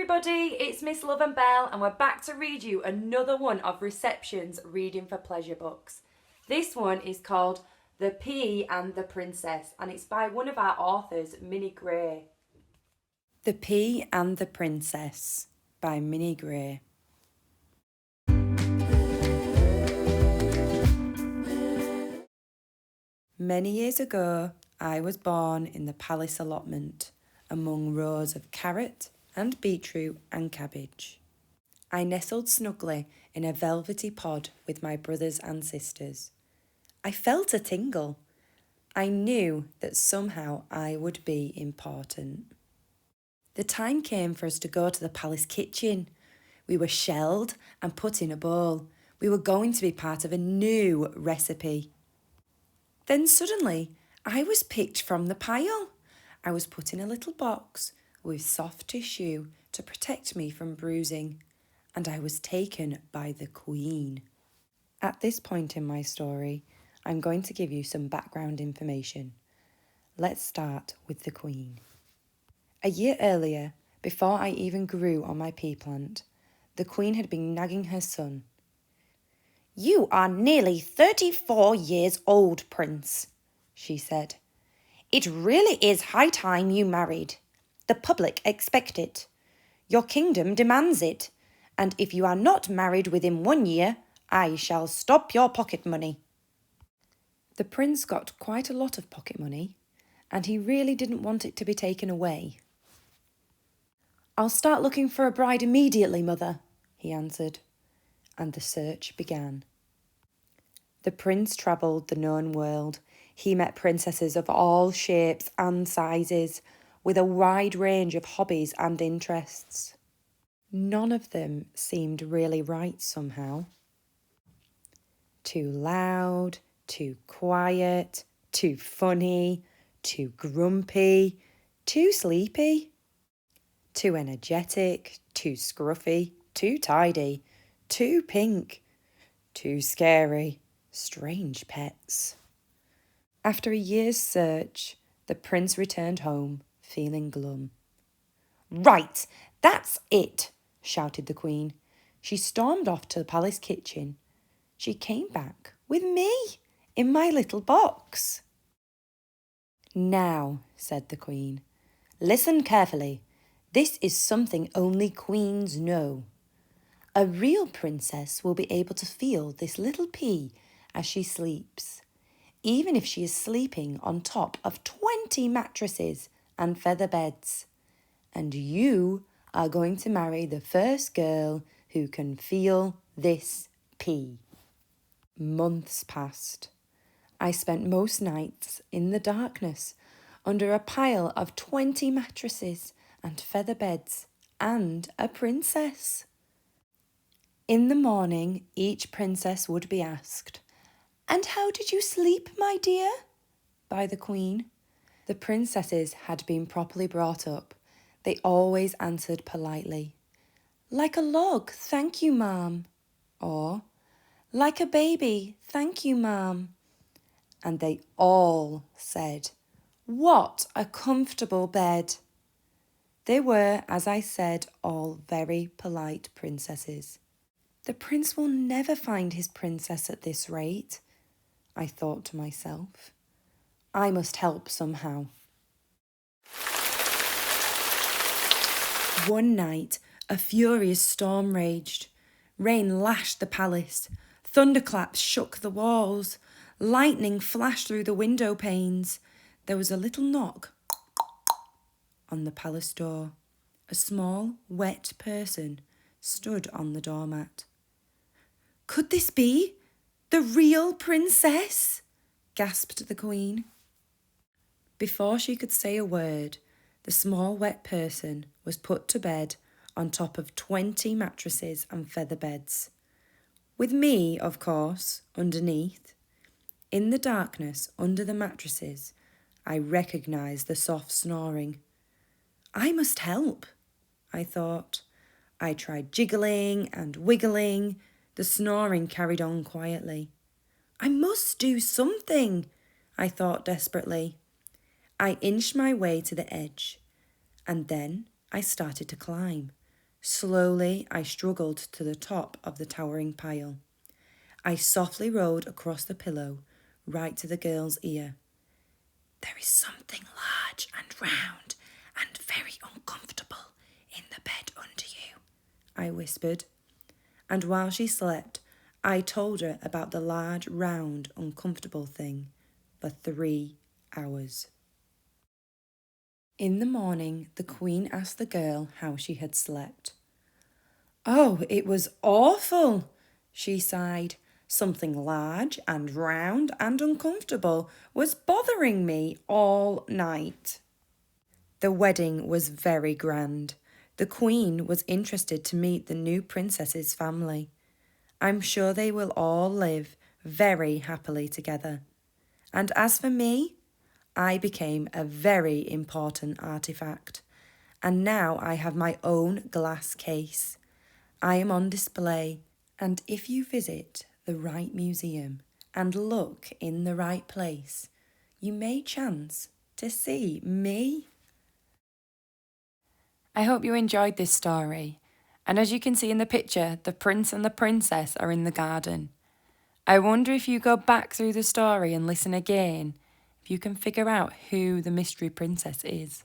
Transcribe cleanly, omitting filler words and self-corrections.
everybody, it's Miss Love and Belle and we're back to read you another one of Reception's Reading for Pleasure books. This one is called The Pea and the Princess and it's by one of our authors, Minnie Gray. The Pea and the Princess by Minnie Gray. Many years ago, I was born in the palace allotment among rows of carrot and beetroot and cabbage. I nestled snugly in a velvety pod with my brothers and sisters. I felt a tingle. I knew that somehow I would be important. The time came for us to go to the palace kitchen. We were shelled and put in a bowl. We were going to be part of a new recipe. Then suddenly, I was picked from the pile. I was put in a little box with soft tissue to protect me from bruising, and I was taken by the Queen. At this point in my story, I'm going to give you some background information. Let's start with the Queen. A year earlier, before I even grew on my pea plant, the Queen had been nagging her son. "You are nearly 34 years old, Prince," she said. "It really is high time you married. The public expect it. Your kingdom demands it, and if you are not married within 1 year, I shall stop your pocket money." The prince got quite a lot of pocket money, and he really didn't want it to be taken away. "I'll start looking for a bride immediately, Mother," he answered, and the search began. The prince travelled the known world. He met princesses of all shapes and sizes, with a wide range of hobbies and interests. None of them seemed really right somehow. Too loud, too quiet, too funny, too grumpy, too sleepy, too energetic, too scruffy, too tidy, too pink, too scary, strange pets. After a year's search, the prince returned home, feeling glum. "Right, that's it," shouted the Queen. She stormed off to the palace kitchen. She came back with me in my little box. "Now," said the Queen, "listen carefully. This is something only queens know. A real princess will be able to feel this little pea as she sleeps, even if she is sleeping on top of 20 mattresses and feather beds. And you are going to marry the first girl who can feel this pea." Months passed. I spent most nights in the darkness under a pile of 20 mattresses and feather beds and a princess. In the morning, each princess would be asked, "And how did you sleep, my dear?" by the Queen. The princesses had been properly brought up. They always answered politely, "Like a log, thank you, ma'am," or "Like a baby, thank you, ma'am." And they all said, "What a comfortable bed." They were, as I said, all very polite princesses. The prince will never find his princess at this rate, I thought to myself. I must help somehow. One night, a furious storm raged. Rain lashed the palace. Thunderclaps shook the walls. Lightning flashed through the window panes. There was a little knock on the palace door. A small, wet person stood on the doormat. "Could this be the real princess?" gasped the Queen. Before she could say a word, the small, wet person was put to bed on top of 20 mattresses and feather beds. With me, of course, underneath. In the darkness, under the mattresses, I recognised the soft snoring. I must help, I thought. I tried jiggling and wiggling. The snoring carried on quietly. I must do something, I thought desperately. I inched my way to the edge, and then I started to climb. Slowly, I struggled to the top of the towering pile. I softly rolled across the pillow, right to the girl's ear. "There is something large and round and very uncomfortable in the bed under you," I whispered. And while she slept, I told her about the large, round, uncomfortable thing for 3 hours. In the morning, the Queen asked the girl how she had slept. "Oh, it was awful," she sighed. "Something large and round and uncomfortable was bothering me all night." The wedding was very grand. The Queen was interested to meet the new princess's family. I'm sure they will all live very happily together. And as for me, I became a very important artifact. And now I have my own glass case. I am on display. And if you visit the right museum and look in the right place, you may chance to see me. I hope you enjoyed this story. And as you can see in the picture, the prince and the princess are in the garden. I wonder if you go back through the story and listen again, if you can figure out who the mystery princess is.